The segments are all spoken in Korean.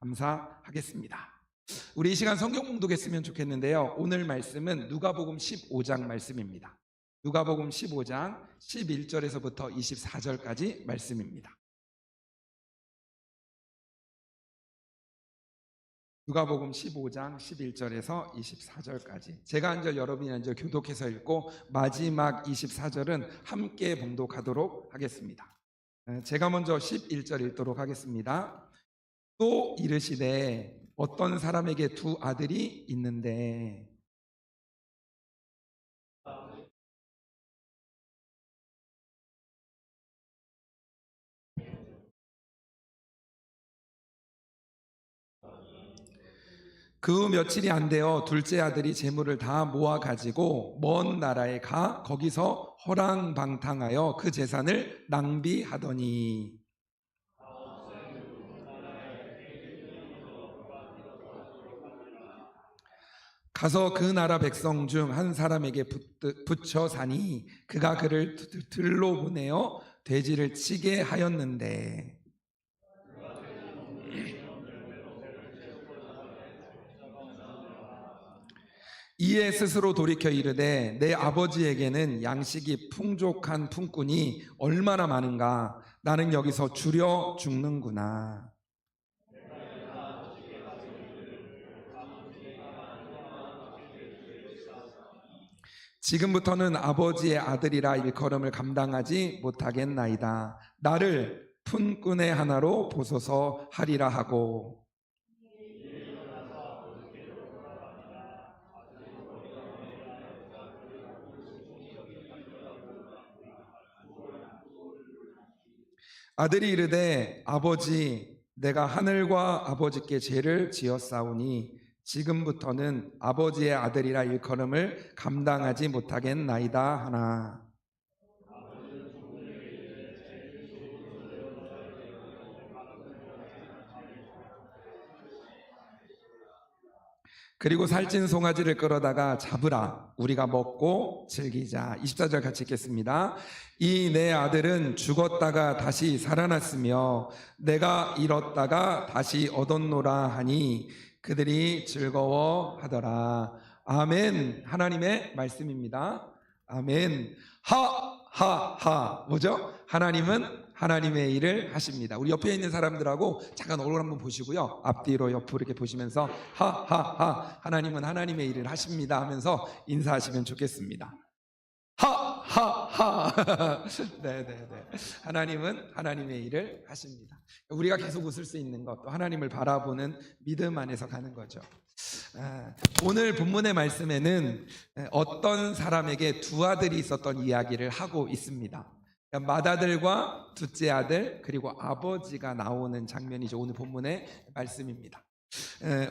감사하겠습니다. 우리 이 시간 성경 봉독했으면 좋겠는데요. 오늘 말씀은 누가복음 15장 말씀입니다. 누가복음 15장 11절에서부터 24절까지 말씀입니다. 누가복음 15장 11절에서 24절까지 제가 한 절 여러분이 한 절 교독해서 읽고 마지막 24절은 함께 봉독하도록 하겠습니다. 제가 먼저 11절 읽도록 하겠습니다. 또 이르시되 어떤 사람에게 두 아들이 있는데 그 며칠이 안 되어 둘째 아들이 재물을 다 모아 가지고 먼 나라에 가 거기서 허랑방탕하여 그 재산을 낭비하더니 가서 그 나라 백성 중 한 사람에게 붙여 사니 그가 그를 들로 보내어 돼지를 치게 하였는데 이에 스스로 돌이켜 이르되 내 아버지에게는 양식이 풍족한 품꾼이 얼마나 많은가 나는 여기서 줄여 죽는구나. 지금부터는 아버지의 아들이라 일컬음을 감당하지 못하겠나이다. 나를 품꾼의 하나로 보소서 하리라 하고 아들이 이르되 아버지 내가 하늘과 아버지께 죄를 지었사오니 지금부터는 아버지의 아들이라 일컬음을 감당하지 못하겠나이다 하나 그리고 살찐 송아지를 끌어다가 잡으라 우리가 먹고 즐기자. 24절 같이 읽겠습니다. 이 내 아들은 죽었다가 다시 살아났으며 내가 잃었다가 다시 얻었노라 하니 그들이 즐거워하더라. 아멘. 하나님의 말씀입니다. 아멘. 하하하. 뭐죠? 하나님은 하나님의 일을 하십니다. 우리 옆에 있는 사람들하고 잠깐 얼굴 한번 보시고요. 앞뒤로 옆으로 이렇게 보시면서 하하하 하나님은 하나님의 일을 하십니다 하면서 인사하시면 좋겠습니다. 하하하 네네네 하나님은 하나님의 일을 하십니다. 우리가 계속 웃을 수 있는 것도 하나님을 바라보는 믿음 안에서 가는 거죠. 오늘 본문의 말씀에는 어떤 사람에게 두 아들이 있었던 이야기를 하고 있습니다. 맏아들과 둘째 아들 그리고 아버지가 나오는 장면이죠. 오늘 본문의 말씀입니다.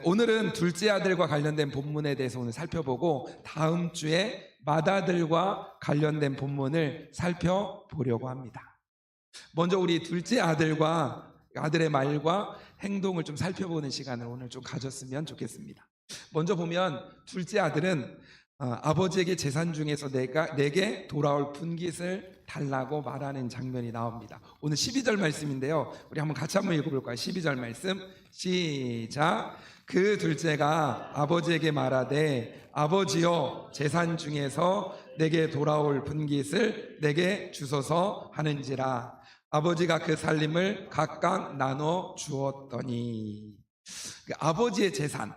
오늘은 둘째 아들과 관련된 본문에 대해서 오늘 살펴보고 다음 주에 맏아들과 관련된 본문을 살펴보려고 합니다. 먼저 우리 둘째 아들과 아들의 말과 행동을 좀 살펴보는 시간을 오늘 좀 가졌으면 좋겠습니다. 먼저 보면 둘째 아들은 아버지에게 재산 중에서 내게 돌아올 분깃을 달라고 말하는 장면이 나옵니다. 오늘 12절 말씀인데요. 우리 같이 한번 읽어볼까요? 12절 말씀 시작. 그 둘째가 아버지에게 말하되 아버지여 재산 중에서 내게 돌아올 분깃을 내게 주소서 하는지라. 아버지가 그 살림을 각각 나눠 주었더니 아버지의 재산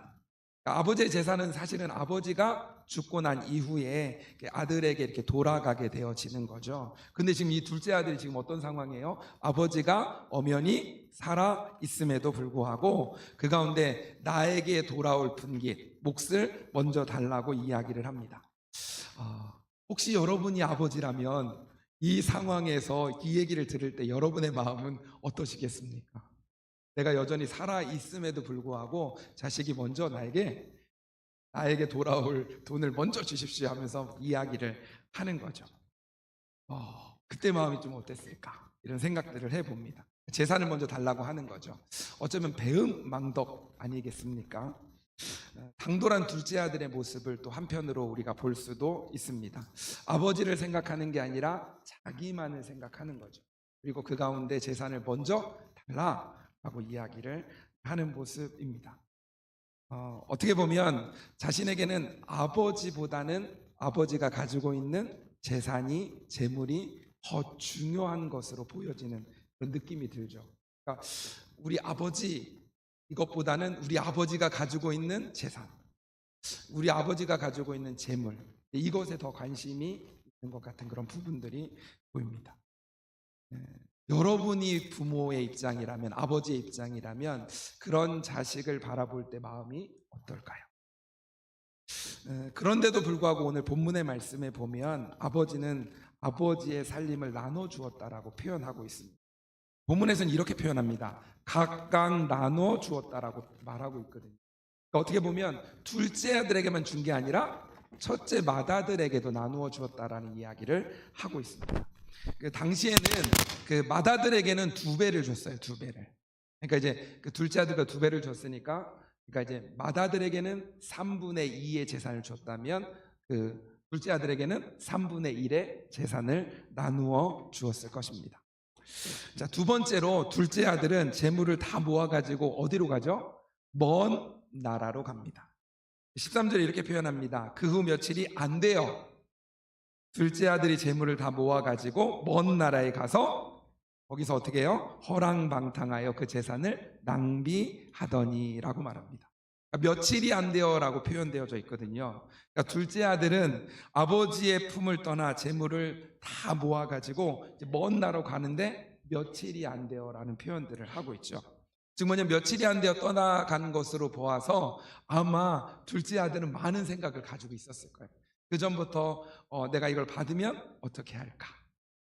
아버지의 재산은 사실은 아버지가 죽고 난 이후에 아들에게 이렇게 돌아가게 되어지는 거죠. 근데 지금 이 둘째 아들이 지금 어떤 상황이에요? 아버지가 엄연히 살아 있음에도 불구하고 그 가운데 나에게 돌아올 분깃, 몫을 먼저 달라고 이야기를 합니다. 혹시 여러분이 아버지라면 이 상황에서 이 얘기를 들을 때 여러분의 마음은 어떠시겠습니까? 내가 여전히 살아 있음에도 불구하고 자식이 먼저 나에게 돌아올 돈을 먼저 주십시오 하면서 이야기를 하는 거죠. 그때 마음이 좀 어땠을까? 이런 생각들을 해봅니다. 재산을 먼저 달라고 하는 거죠. 어쩌면 배은망덕 아니겠습니까? 당돌한 둘째 아들의 모습을 또 한편으로 우리가 볼 수도 있습니다. 아버지를 생각하는 게 아니라 자기만을 생각하는 거죠. 그리고 그 가운데 재산을 먼저 달라 라고 이야기를 하는 모습입니다. 어떻게 보면 자신에게는 아버지보다는 아버지가 가지고 있는 재산이, 재물이 더 중요한 것으로 보여지는 그런 느낌이 들죠. 그러니까 우리 아버지 이것보다는 우리 아버지가 가지고 있는 재산, 우리 아버지가 가지고 있는 재물, 이것에 더 관심이 있는 것 같은 그런 부분들이 보입니다. 여러분이 부모의 입장이라면, 아버지의 입장이라면 그런 자식을 바라볼 때 마음이 어떨까요? 그런데도 불구하고 오늘 본문의 말씀에 보면 아버지는 아버지의 살림을 나눠주었다라고 표현하고 있습니다. 본문에서는 이렇게 표현합니다. 각각 나눠주었다라고 말하고 있거든요. 그러니까 어떻게 보면 둘째 아들에게만 준 게 아니라 첫째 맏아들에게도 나누어 주었다라는 이야기를 하고 있습니다. 그 당시에는 그 맏아들에게는 2배를 줬어요. 2배를. 그러니까 이제 그 둘째 아들과 2배를 줬으니까, 그러니까 이제 맏아들에게는 3분의 2의 재산을 줬다면 그 둘째 아들에게는 3분의 1의 재산을 나누어 주었을 것입니다. 자, 두 번째로 둘째 아들은 재물을 다 모아가지고 어디로 가죠? 먼 나라로 갑니다. 13절에 이렇게 표현합니다. 그 후 며칠이 안 돼요. 둘째 아들이 재물을 다 모아가지고 먼 나라에 가서 거기서 어떻게 해요? 허랑방탕하여 그 재산을 낭비하더니 라고 말합니다. 그러니까 며칠이 안 돼요 라고 표현되어져 있거든요. 그러니까 둘째 아들은 아버지의 품을 떠나 재물을 다 모아가지고 먼 나라로 가는데 며칠이 안 돼요 라는 표현들을 하고 있죠. 즉 뭐냐면 며칠이 안 되어 떠나간 것으로 보아서 아마 둘째 아들은 많은 생각을 가지고 있었을 거예요. 그 전부터 내가 이걸 받으면 어떻게 할까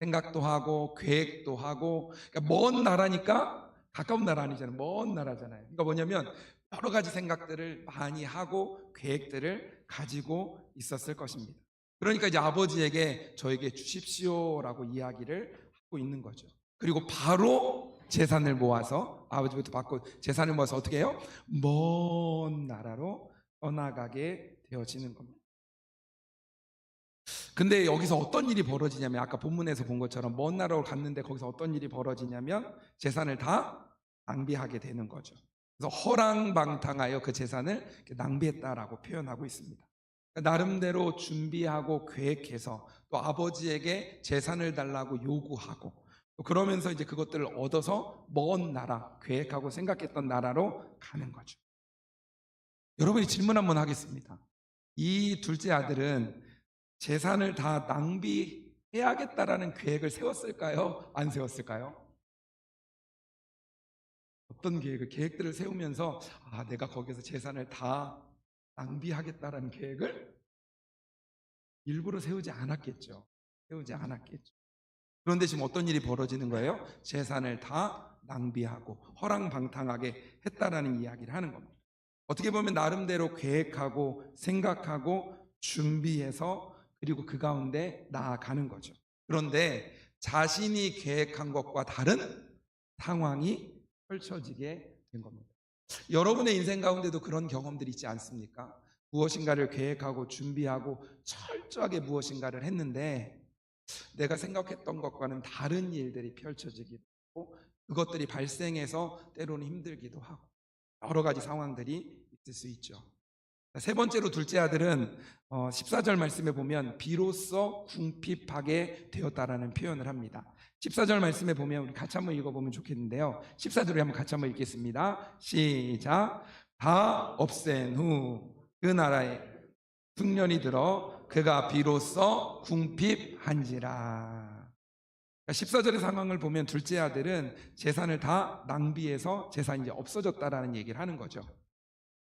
생각도 하고 계획도 하고, 그러니까 먼 나라니까 가까운 나라 아니잖아요. 먼 나라잖아요. 그러니까 뭐냐면 여러 가지 생각들을 많이 하고 계획들을 가지고 있었을 것입니다. 그러니까 이제 아버지에게 저에게 주십시오라고 이야기를 하고 있는 거죠. 그리고 바로 재산을 모아서 아버지부터 받고 재산을 모아서 어떻게 해요? 먼 나라로 떠나가게 되어지는 겁니다. 근데 여기서 어떤 일이 벌어지냐면 아까 본문에서 본 것처럼 먼 나라로 갔는데 거기서 어떤 일이 벌어지냐면 재산을 다 낭비하게 되는 거죠. 그래서 허랑방탕하여 그 재산을 낭비했다라고 표현하고 있습니다. 나름대로 준비하고 계획해서 또 아버지에게 재산을 달라고 요구하고 그러면서 이제 그것들을 얻어서 먼 나라, 계획하고 생각했던 나라로 가는 거죠. 여러분이 질문 한번 하겠습니다. 이 둘째 아들은 재산을 다 낭비해야겠다라는 계획을 세웠을까요? 안 세웠을까요? 어떤 계획들을 세우면서 내가 거기서 재산을 다 낭비하겠다라는 계획을 일부러 세우지 않았겠죠. 세우지 않았겠죠. 그런데 지금 어떤 일이 벌어지는 거예요? 재산을 다 낭비하고 허랑방탕하게 했다라는 이야기를 하는 겁니다. 어떻게 보면 나름대로 계획하고 생각하고 준비해서 그리고 그 가운데 나아가는 거죠. 그런데 자신이 계획한 것과 다른 상황이 펼쳐지게 된 겁니다. 여러분의 인생 가운데도 그런 경험들이 있지 않습니까? 무엇인가를 계획하고 준비하고 철저하게 무엇인가를 했는데 내가 생각했던 것과는 다른 일들이 펼쳐지기도 하고 그것들이 발생해서 때로는 힘들기도 하고 여러 가지 상황들이 있을 수 있죠. 세 번째로 둘째 아들은 14절 말씀에 보면 비로소 궁핍하게 되었다라는 표현을 합니다. 14절 말씀에 보면 우리 같이 한번 읽어보면 좋겠는데요. 14절에 한번 같이 한번 읽겠습니다. 시작. 다 없앤 후 그 나라에 흉년이 들어 그가 비로소 궁핍한지라. 14절의 상황을 보면 둘째 아들은 재산을 다 낭비해서 재산이 이제 없어졌다라는 얘기를 하는 거죠.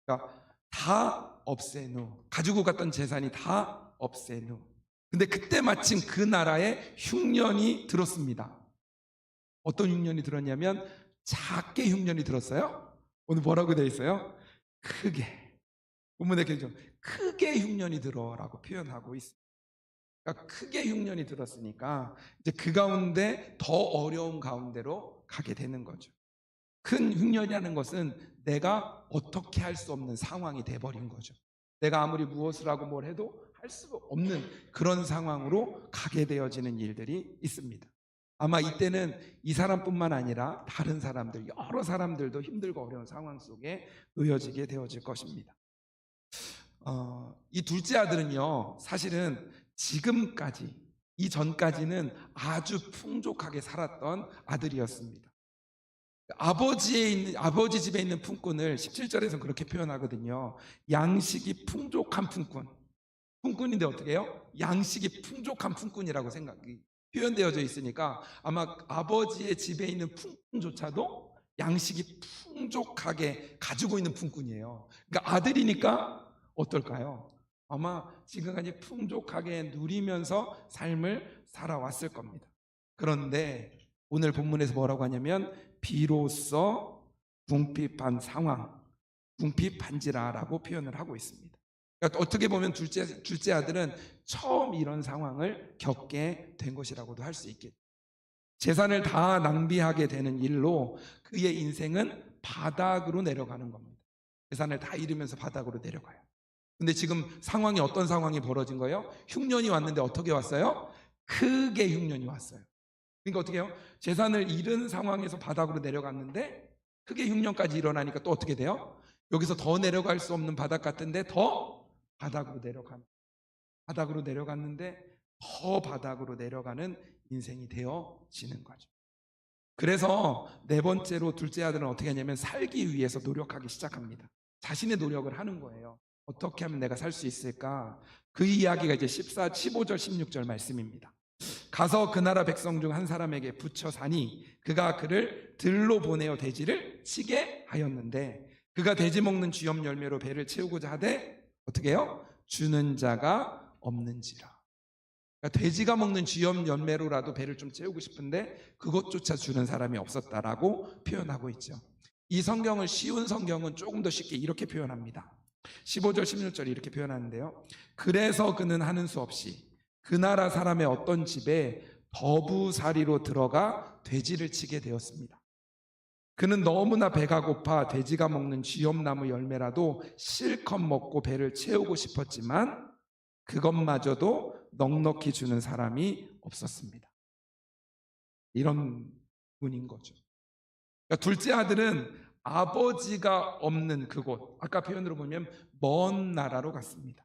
그러니까 다 없앤 후, 가지고 갔던 재산이 다 없앤 후. 근데 그때 마침 그 나라에 흉년이 들었습니다. 어떤 흉년이 들었냐면 작게 흉년이 들었어요. 오늘 뭐라고 되어 있어요? 크게. 본문에 계죠. 크게 흉년이 들어라고 표현하고 있습니다. 그러니까 크게 흉년이 들었으니까 이제 그 가운데 더 어려운 가운데로 가게 되는 거죠. 큰 흉년이라는 것은 내가 어떻게 할 수 없는 상황이 돼버린 거죠. 내가 아무리 무엇을 하고 뭘 해도 할 수 없는 그런 상황으로 가게 되어지는 일들이 있습니다. 아마 이때는 이 사람뿐만 아니라 다른 사람들, 여러 사람들도 힘들고 어려운 상황 속에 놓여지게 되어질 것입니다. 이 둘째 아들은요, 사실은 지금까지, 이전까지는 아주 풍족하게 살았던 아들이었습니다. 아버지 집에 있는 품꾼을 17절에서 그렇게 표현하거든요. 양식이 풍족한 품꾼. 품꾼인데 어떻게 해요? 양식이 풍족한 품꾼이라고 생각이 표현되어져 있으니까 아마 아버지의 집에 있는 품꾼조차도 양식이 풍족하게 가지고 있는 품꾼이에요. 그러니까 아들이니까 어떨까요? 아마 지금까지 풍족하게 누리면서 삶을 살아왔을 겁니다. 그런데 오늘 본문에서 뭐라고 하냐면 비로소 궁핍한 상황, 궁핍한지라라고 표현을 하고 있습니다. 그러니까 어떻게 보면 둘째 아들은 처음 이런 상황을 겪게 된 것이라고도 할 수 있겠죠. 재산을 다 낭비하게 되는 일로 그의 인생은 바닥으로 내려가는 겁니다. 재산을 다 잃으면서 바닥으로 내려가요. 근데 지금 상황이 어떤 상황이 벌어진 거예요? 흉년이 왔는데 어떻게 왔어요? 크게 흉년이 왔어요. 그러니까 어떻게 해요? 재산을 잃은 상황에서 바닥으로 내려갔는데 크게 흉년까지 일어나니까 또 어떻게 돼요? 여기서 더 내려갈 수 없는 바닥 같은데 더 바닥으로 내려갔는데 더 바닥으로 내려가는 인생이 되어지는 거죠. 그래서 네 번째로 둘째 아들은 어떻게 하냐면 살기 위해서 노력하기 시작합니다. 자신의 노력을 하는 거예요. 어떻게 하면 내가 살 수 있을까? 그 이야기가 이제 15절 16절 말씀입니다. 가서 그 나라 백성 중 한 사람에게 붙여 사니 그가 그를 들로 보내어 돼지를 치게 하였는데 그가 돼지 먹는 쥐염 열매로 배를 채우고자 하되 어떻게 해요? 주는 자가 없는지라. 그러니까 돼지가 먹는 쥐염 열매로라도 배를 좀 채우고 싶은데 그것조차 주는 사람이 없었다라고 표현하고 있죠. 이 성경을 쉬운 성경은 조금 더 쉽게 이렇게 표현합니다. 15절 16절 이렇게 표현하는데요. 그래서 그는 하는 수 없이 그 나라 사람의 어떤 집에 더부살이로 들어가 돼지를 치게 되었습니다. 그는 너무나 배가 고파 돼지가 먹는 쥐염나무 열매라도 실컷 먹고 배를 채우고 싶었지만 그것마저도 넉넉히 주는 사람이 없었습니다. 이런 분인 거죠. 그러니까 둘째 아들은 아버지가 없는 그곳, 아까 표현으로 보면 먼 나라로 갔습니다.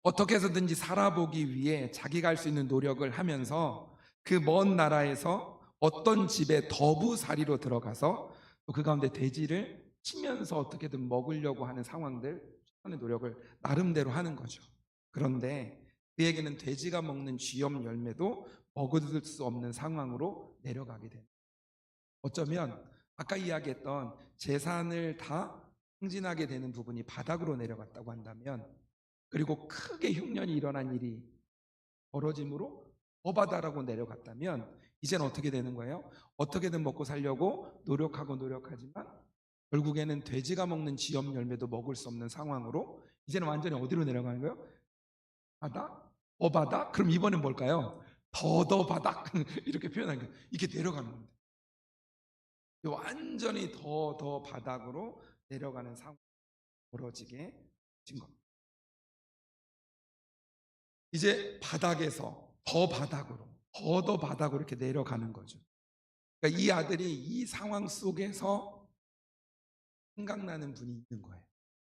어떻게 해서든지 살아보기 위해 자기가 할 수 있는 노력을 하면서 그 먼 나라에서 어떤 집에 더부살이로 들어가서 그 가운데 돼지를 치면서 어떻게든 먹으려고 하는 상황들, 최선의 노력을 나름대로 하는 거죠. 그런데 그에게는 돼지가 먹는 쥐염 열매도 먹을 수 없는 상황으로 내려가게 됩니다. 어쩌면 아까 이야기했던 재산을 다 승진하게 되는 부분이 바닥으로 내려갔다고 한다면 그리고 크게 흉년이 일어난 일이 벌어짐으로 더 바닥으로 내려갔다면 이제는 어떻게 되는 거예요? 어떻게든 먹고 살려고 노력하지만 결국에는 돼지가 먹는 쥐염 열매도 먹을 수 없는 상황으로 이제는 완전히 어디로 내려가는 거예요? 바닥? 바닥? 그럼 이번엔 뭘까요? 더 바닥 이렇게 표현하는 거예요. 이렇게 내려가는 겁니다. 완전히 더 바닥으로 내려가는 상황이 벌어지게 된 겁니다. 이제 바닥에서 더 바닥으로 더 바닥으로 이렇게 내려가는 거죠. 그러니까 이 아들이 이 상황 속에서 생각나는 분이 있는 거예요.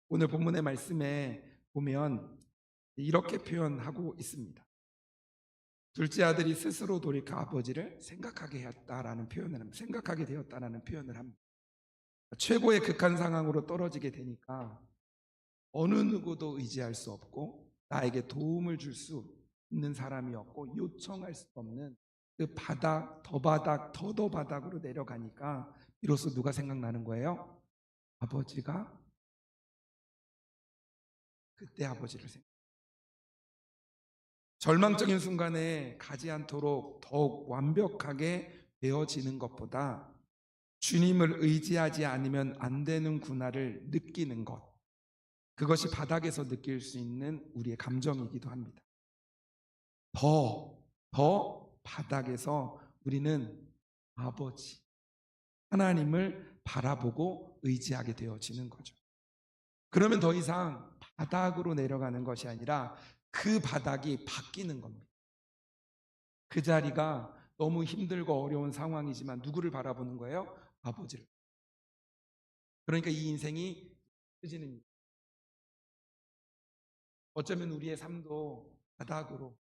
오늘 본문의 말씀에 보면 이렇게 표현하고 있습니다. 둘째 아들이 스스로 돌이켜 아버지를 생각하게 되었다라는 표현을 합니다. 최고의 극한 상황으로 떨어지게 되니까 어느 누구도 의지할 수 없고 나에게 도움을 줄 수 있는 사람이 없고 요청할 수 없는 그 바닥, 더 바닥으로 내려가니까 비로소 누가 생각나는 거예요? 아버지가. 그때 아버지를 절망적인 순간에 가지 않도록 더욱 완벽하게 되어지는 것보다 주님을 의지하지 않으면 안 되는구나를 느끼는 것, 그것이 바닥에서 느낄 수 있는 우리의 감정이기도 합니다. 더 바닥에서 우리는 아버지 하나님을 바라보고 의지하게 되어지는 거죠. 그러면 더 이상 바닥으로 내려가는 것이 아니라 그 바닥이 바뀌는 겁니다. 그 자리가 너무 힘들고 어려운 상황이지만 누구를 바라보는 거예요? 아버지를. 그러니까 이 인생이 찢어지는, 어쩌면 우리의 삶도 바닥으로,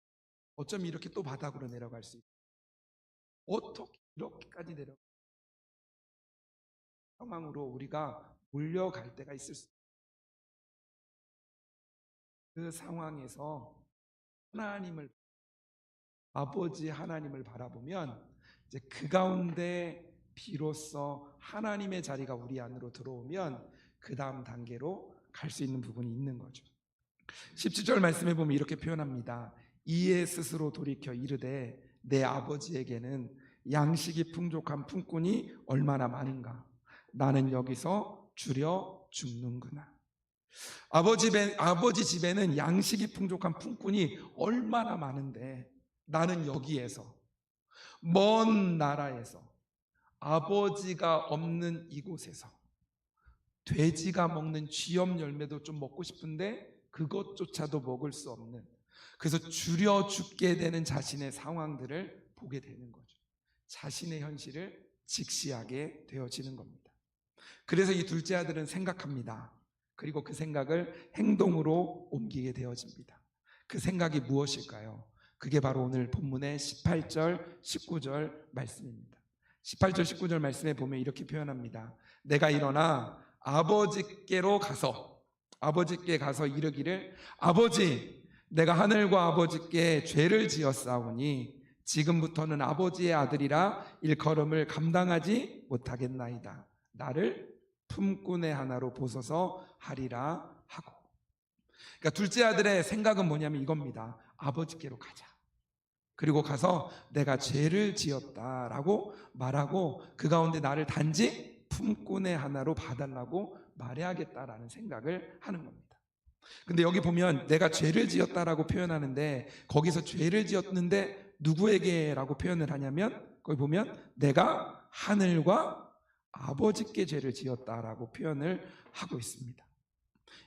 어쩌면 이렇게 또 바닥으로 내려갈 수 있고, 어떻게 이렇게까지 내려갈 상황으로 우리가 몰려갈 때가 있을 수 있어요. 그 상황에서 하나님을, 아버지 하나님을 바라보면 이제 그 가운데 비로소 하나님의 자리가 우리 안으로 들어오면 그 다음 단계로 갈 수 있는 부분이 있는 거죠. 17절 말씀해 보면 이렇게 표현합니다. 이에 스스로 돌이켜 이르되 내 아버지에게는 양식이 풍족한 품꾼이 얼마나 많은가. 나는 여기서 줄여 죽는구나. 아버지 집에는 양식이 풍족한 품꾼이 얼마나 많은데 나는 여기에서, 먼 나라에서, 아버지가 없는 이곳에서 돼지가 먹는 쥐염 열매도 좀 먹고 싶은데 그것조차도 먹을 수 없는, 그래서 줄여 죽게 되는 자신의 상황들을 보게 되는 거죠. 자신의 현실을 직시하게 되어지는 겁니다. 그래서 이 둘째 아들은 생각합니다. 그리고 그 생각을 행동으로 옮기게 되어집니다. 그 생각이 무엇일까요? 그게 바로 오늘 본문의 18절, 19절 말씀입니다. 18절, 19절 말씀에 보면 이렇게 표현합니다. 내가 일어나 아버지께 가서 이르기를 아버지, 내가 하늘과 아버지께 죄를 지었사오니 지금부터는 아버지의 아들이라 일컬음을 감당하지 못하겠나이다. 나를 품꾼의 하나로 보소서 하리라 하고. 그러니까 둘째 아들의 생각은 뭐냐면 이겁니다. 아버지께로 가자. 그리고 가서 내가 죄를 지었다라고 말하고 그 가운데 나를 단지 품꾼의 하나로 봐달라고 말해야겠다라는 생각을 하는 겁니다. 근데 여기 보면 내가 죄를 지었다라고 표현하는데 거기서 죄를 지었는데 누구에게라고 표현을 하냐면 거기 보면 내가 하늘과 아버지께 죄를 지었다라고 표현을 하고 있습니다.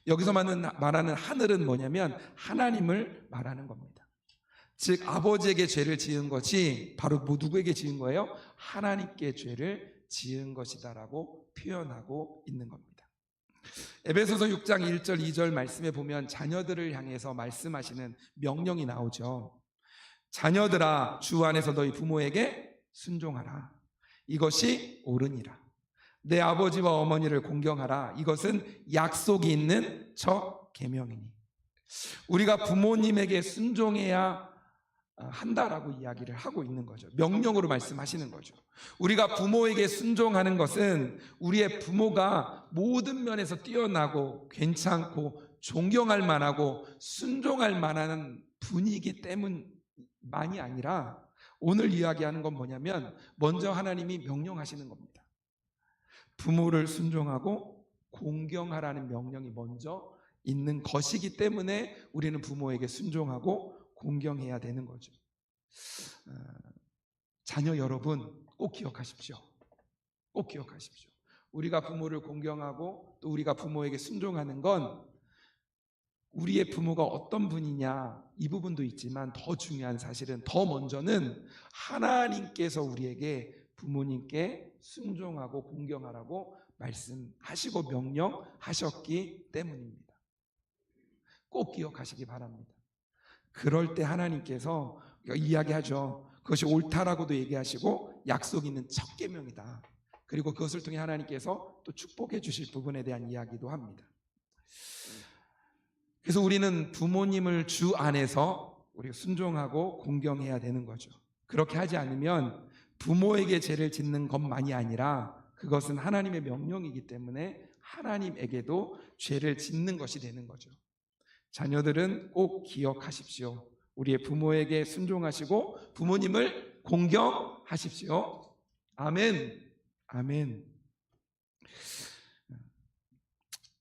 여기서 말하는 하늘은 뭐냐면 하나님을 말하는 겁니다. 즉 아버지에게 죄를 지은 것이 바로 누구에게 지은 거예요? 하나님께 죄를 지은 것이다라고 표현하고 있는 겁니다. 에베소서 6장 1절 2절 말씀에 보면 자녀들을 향해서 말씀하시는 명령이 나오죠. 자녀들아 주 안에서 너희 부모에게 순종하라. 이것이 옳으니라. 내 아버지와 어머니를 공경하라. 이것은 약속이 있는 첫 계명이니. 우리가 부모님에게 순종해야 한다라고 이야기를 하고 있는 거죠. 명령으로 말씀하시는 거죠. 우리가 부모에게 순종하는 것은 우리의 부모가 모든 면에서 뛰어나고 괜찮고 존경할 만하고 순종할 만한 분이기 때문만이 아니라 오늘 이야기하는 건 뭐냐면 먼저 하나님이 명령하시는 겁니다. 부모를 순종하고 공경하라는 명령이 먼저 있는 것이기 때문에 우리는 부모에게 순종하고 공경해야 되는 거죠. 자녀 여러분 꼭 기억하십시오. 꼭 기억하십시오. 우리가 부모를 공경하고 또 우리가 부모에게 순종하는 건 우리의 부모가 어떤 분이냐 이 부분도 있지만 더 중요한 사실은 더 먼저는 하나님께서 우리에게 부모님께 순종하고 공경하라고 말씀하시고 명령하셨기 때문입니다. 꼭 기억하시기 바랍니다. 그럴 때 하나님께서 이야기하죠. 그것이 옳다라고도 얘기하시고 약속 있는 첫 계명이다. 그리고 그것을 통해 하나님께서 또 축복해 주실 부분에 대한 이야기도 합니다. 그래서 우리는 부모님을 주 안에서 우리가 순종하고 공경해야 되는 거죠. 그렇게 하지 않으면 부모에게 죄를 짓는 것만이 아니라 그것은 하나님의 명령이기 때문에 하나님에게도 죄를 짓는 것이 되는 거죠. 자녀들은 꼭 기억하십시오. 우리의 부모에게 순종하시고 부모님을 공경하십시오. 아멘. 아멘.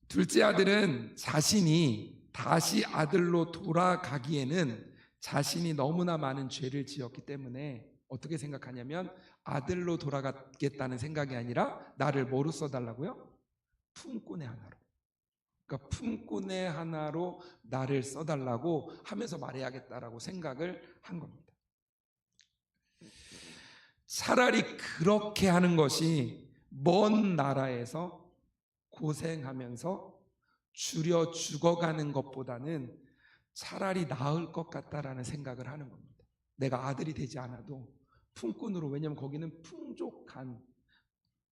둘째 아들은 자신이 다시 아들로 돌아가기에는 자신이 너무나 많은 죄를 지었기 때문에 어떻게 생각하냐면 아들로 돌아가겠다는 생각이 아니라 나를 뭐로 써달라고요? 품꾼의 하나로. 그러니까 품꾼의 하나로 나를 써달라고 하면서 말해야겠다라고 생각을 한 겁니다. 차라리 그렇게 하는 것이 먼 나라에서 고생하면서 줄여 죽어가는 것보다는 차라리 나을 것 같다라는 생각을 하는 겁니다. 내가 아들이 되지 않아도 품꾼으로, 왜냐하면 거기는 풍족한,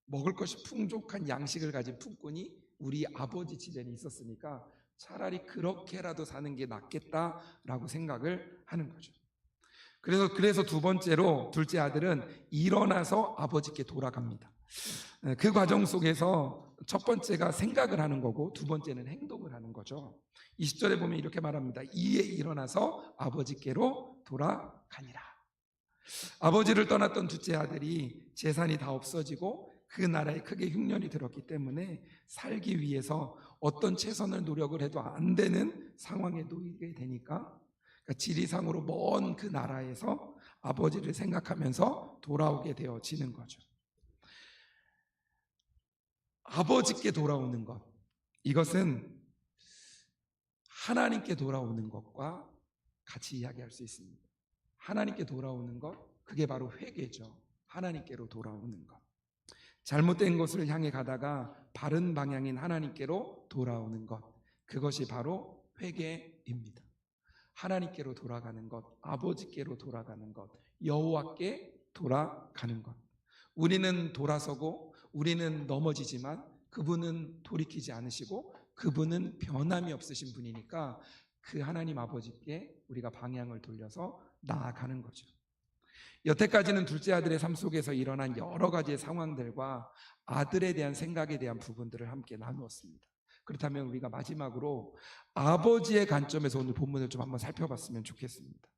먹을 것이 풍족한 양식을 가진 품꾼이 우리 아버지 집에는 있었으니까 차라리 그렇게라도 사는 게 낫겠다라고 생각을 하는 거죠. 그래서 두 번째로 둘째 아들은 일어나서 아버지께 돌아갑니다. 그 과정 속에서 첫 번째가 생각을 하는 거고 두 번째는 행동을 하는 거죠. 20절에 보면 이렇게 말합니다. 이에 일어나서 아버지께로 돌아가니라. 아버지를 떠났던 둘째 아들이 재산이 다 없어지고 그 나라에 크게 흉년이 들었기 때문에 살기 위해서 어떤 최선의 노력을 해도 안 되는 상황에 놓이게 되니까, 그러니까 지리상으로 먼 그 나라에서 아버지를 생각하면서 돌아오게 되어지는 거죠. 아버지께 돌아오는 것, 이것은 하나님께 돌아오는 것과 같이 이야기할 수 있습니다. 하나님께 돌아오는 것, 그게 바로 회개죠. 하나님께로 돌아오는 것. 잘못된 것을 향해 가다가 바른 방향인 하나님께로 돌아오는 것, 그것이 바로 회개입니다. 하나님께로 돌아가는 것, 아버지께로 돌아가는 것, 여호와께 돌아가는 것. 우리는 돌아서고 우리는 넘어지지만 그분은 돌이키지 않으시고 그분은 변함이 없으신 분이니까 그 하나님 아버지께 우리가 방향을 돌려서 나아가는 거죠. 여태까지는 둘째 아들의 삶 속에서 일어난 여러 가지의 상황들과 아들에 대한 생각에 대한 부분들을 함께 나누었습니다. 그렇다면 우리가 마지막으로 아버지의 관점에서 오늘 본문을 좀 한번 살펴봤으면 좋겠습니다.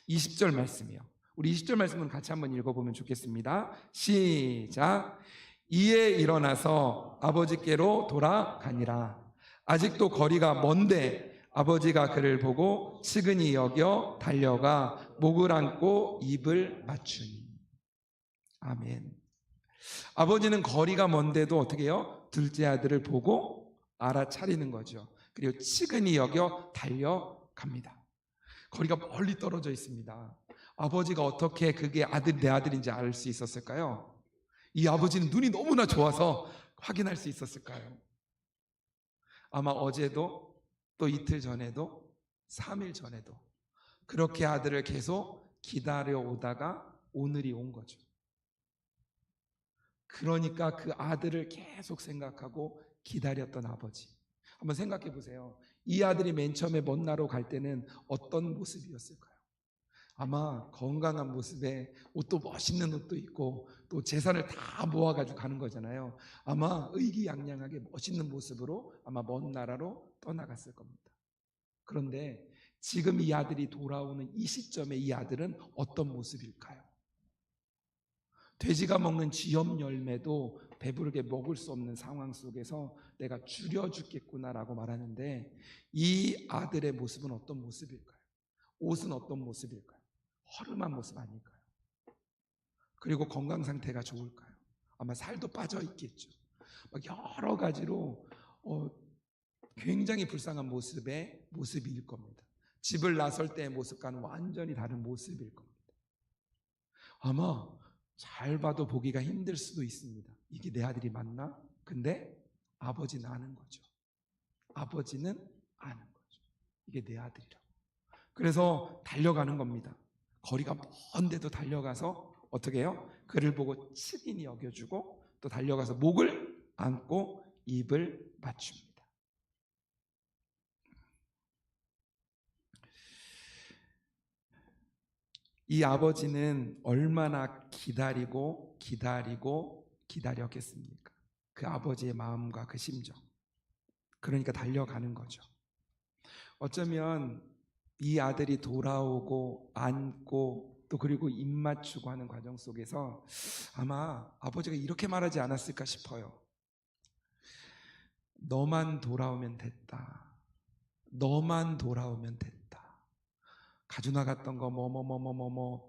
20절 말씀이요. 우리 20절 말씀은 같이 한번 읽어보면 좋겠습니다. 시작. 이에 일어나서 아버지께로 돌아가니라. 아직도 거리가 먼데 아버지가 그를 보고 측은히 여겨 달려가 목을 안고 입을 맞추니. 아멘. 아버지는 거리가 먼데도 어떻게 해요? 둘째 아들을 보고 알아차리는 거죠. 그리고 측은히 여겨 달려갑니다. 거리가 멀리 떨어져 있습니다. 아버지가 어떻게 그게 내 아들인지 알 수 있었을까요? 이 아버지는 눈이 너무나 좋아서 확인할 수 있었을까요? 아마 어제도, 또 이틀 전에도, 3일 전에도 그렇게 아들을 계속 기다려 오다가 오늘이 온 거죠. 그러니까 그 아들을 계속 생각하고 기다렸던 아버지. 한번 생각해 보세요. 이 아들이 맨 처음에 먼 나라로 갈 때는 어떤 모습이었을까요? 아마 건강한 모습에 옷도 멋있는 옷도 입고 또 재산을 다 모아가지고 가는 거잖아요. 아마 의기양양하게 멋있는 모습으로 아마 먼 나라로 떠나갔을 겁니다. 그런데 지금 이 아들이 돌아오는 이 시점에 이 아들은 어떤 모습일까요? 돼지가 먹는 쥐염 열매도 배부르게 먹을 수 없는 상황 속에서 내가 줄여 죽겠구나라고 말하는데, 이 아들의 모습은 어떤 모습일까요? 옷은 어떤 모습일까요? 허름한 모습 아닐까요? 그리고 건강 상태가 좋을까요? 아마 살도 빠져 있겠죠. 막 여러 가지로 굉장히 불쌍한 모습일 겁니다. 집을 나설 때의 모습과는 완전히 다른 모습일 겁니다. 아마 잘 봐도 보기가 힘들 수도 있습니다. 이게 내 아들이 맞나? 근데 아버지는 아는 거죠. 아버지는 아는 거죠. 이게 내 아들이라고. 그래서 달려가는 겁니다. 거리가 먼데도 달려가서 어떻게 해요? 그를 보고 측은히 여겨주고 또 달려가서 목을 안고 입을 맞춥니다. 이 아버지는 얼마나 기다렸겠습니까? 그 아버지의 마음과 그 심정. 그러니까 달려가는 거죠. 어쩌면 이 아들이 돌아오고 안고 또 그리고 입 맞추고 하는 과정 속에서 아마 아버지가 이렇게 말하지 않았을까 싶어요. 너만 돌아오면 됐다. 너만 돌아오면 됐다. 가져나갔던 거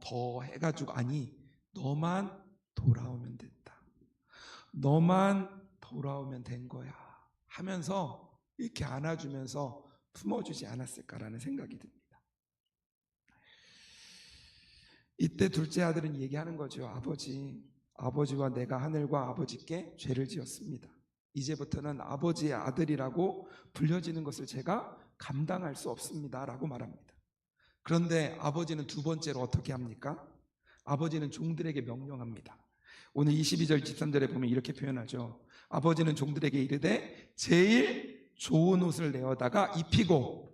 더 해가지고, 아니 너만 돌아오면 됐다. 너만 돌아오면 된 거야 하면서 이렇게 안아주면서 품어주지 않았을까라는 생각이 듭니다. 이때 둘째 아들은 얘기하는 거죠. 아버지와 내가 하늘과 아버지께 죄를 지었습니다. 이제부터는 아버지의 아들이라고 불려지는 것을 제가 감당할 수 없습니다 라고 말합니다. 그런데 아버지는 두 번째로 어떻게 합니까? 아버지는 종들에게 명령합니다. 오늘 22절 23절에 보면 이렇게 표현하죠. 아버지는 종들에게 이르되 제일 좋은 옷을 내어다가 입히고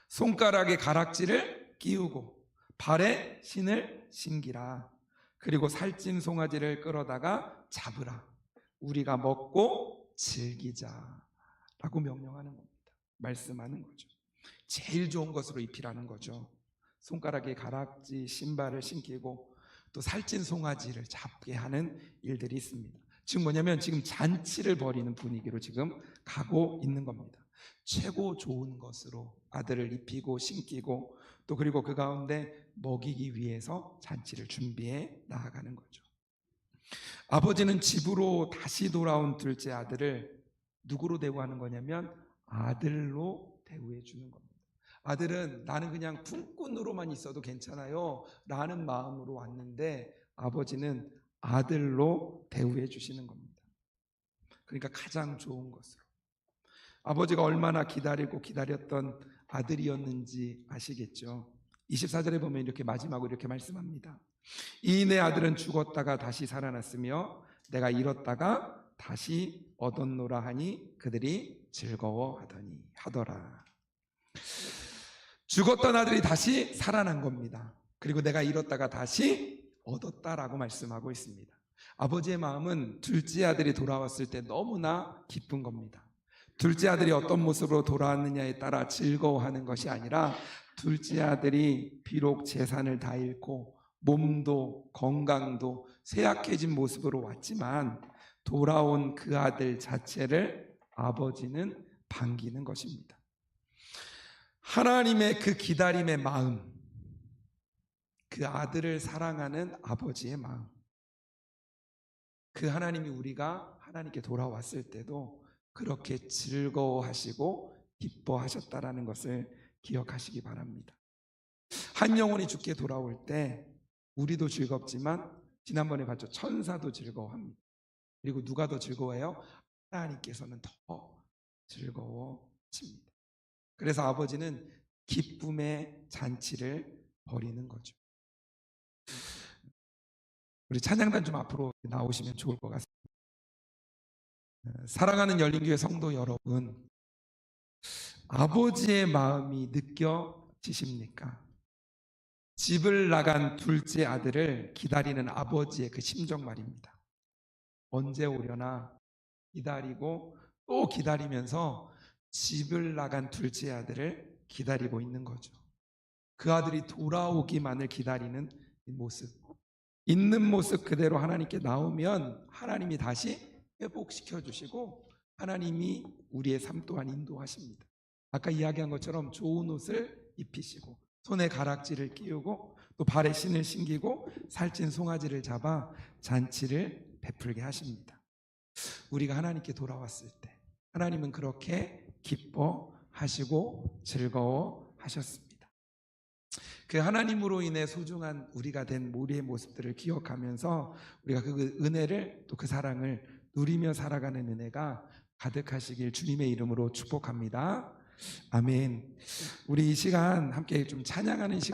손가락에 가락지를 끼우고 발에 신을 신기라. 그리고 살찐 송아지를 끌어다가 잡으라. 우리가 먹고 즐기자라고 명령하는 겁니다. 말씀하는 거죠. 제일 좋은 것으로 입히라는 거죠. 손가락에 가락지 신발을 신기고 또 살찐 송아지를 잡게 하는 일들이 있습니다. 지금 뭐냐면 지금 잔치를 벌이는 분위기로 지금 가고 있는 겁니다. 최고 좋은 것으로 아들을 입히고 신기고 또 그리고 그 가운데 먹이기 위해서 잔치를 준비해 나아가는 거죠. 아버지는 집으로 다시 돌아온 둘째 아들을 누구로 대우하는 거냐면 아들로 대우해 주는 겁니다. 아들은 나는 그냥 품꾼으로만 있어도 괜찮아요 라는 마음으로 왔는데 아버지는 아들로 대우해 주시는 겁니다. 그러니까 가장 좋은 것으로. 아버지가 얼마나 기다리고 기다렸던 아들이었는지 아시겠죠? 24절에 보면 이렇게 마지막으로 이렇게 말씀합니다. 이 내 아들은 죽었다가 다시 살아났으며 내가 잃었다가 다시 얻었노라 하니 그들이 즐거워하더니 하더라. 죽었던 아들이 다시 살아난 겁니다. 그리고 내가 잃었다가 다시 얻었다라고 말씀하고 있습니다. 아버지의 마음은 둘째 아들이 돌아왔을 때 너무나 기쁜 겁니다. 둘째 아들이 어떤 모습으로 돌아왔느냐에 따라 즐거워하는 것이 아니라 둘째 아들이 비록 재산을 다 잃고 몸도 건강도 쇠약해진 모습으로 왔지만 돌아온 그 아들 자체를 아버지는 반기는 것입니다. 하나님의 그 기다림의 마음, 그 아들을 사랑하는 아버지의 마음, 그 하나님이 우리가 하나님께 돌아왔을 때도 그렇게 즐거워하시고 기뻐하셨다라는 것을 기억하시기 바랍니다. 한 영혼이 죽게 돌아올 때 우리도 즐겁지만 지난번에 봤죠. 천사도 즐거워합니다. 그리고 누가 더 즐거워해요? 하나님께서는 더 즐거워집니다. 그래서 아버지는 기쁨의 잔치를 벌이는 거죠. 우리 찬양단 좀 앞으로 나오시면 좋을 것 같습니다. 사랑하는 열린교회 성도 여러분, 아버지의 마음이 느껴지십니까? 집을 나간 둘째 아들을 기다리는 아버지의 그 심정 말입니다. 언제 오려나 기다리고 또 기다리면서 집을 나간 둘째 아들을 기다리고 있는 거죠. 그 아들이 돌아오기만을 기다리는 모습, 있는 모습 그대로 하나님께 나오면 하나님이 다시 회복시켜 주시고 하나님이 우리의 삶 또한 인도하십니다. 아까 이야기한 것처럼 좋은 옷을 입히시고 손에 가락지를 끼우고 또 발에 신을 신기고 살찐 송아지를 잡아 잔치를 베풀게 하십니다. 우리가 하나님께 돌아왔을 때 하나님은 그렇게 기뻐하시고 즐거워하셨습니다. 그 하나님으로 인해 소중한 우리가 된 우리의 모습들을 기억하면서 우리가 그 은혜를 또 그 사랑을 누리며 살아가는 은혜가 가득하시길 주님의 이름으로 축복합니다. 아멘. 우리 이 시간 함께 좀 찬양하는 시간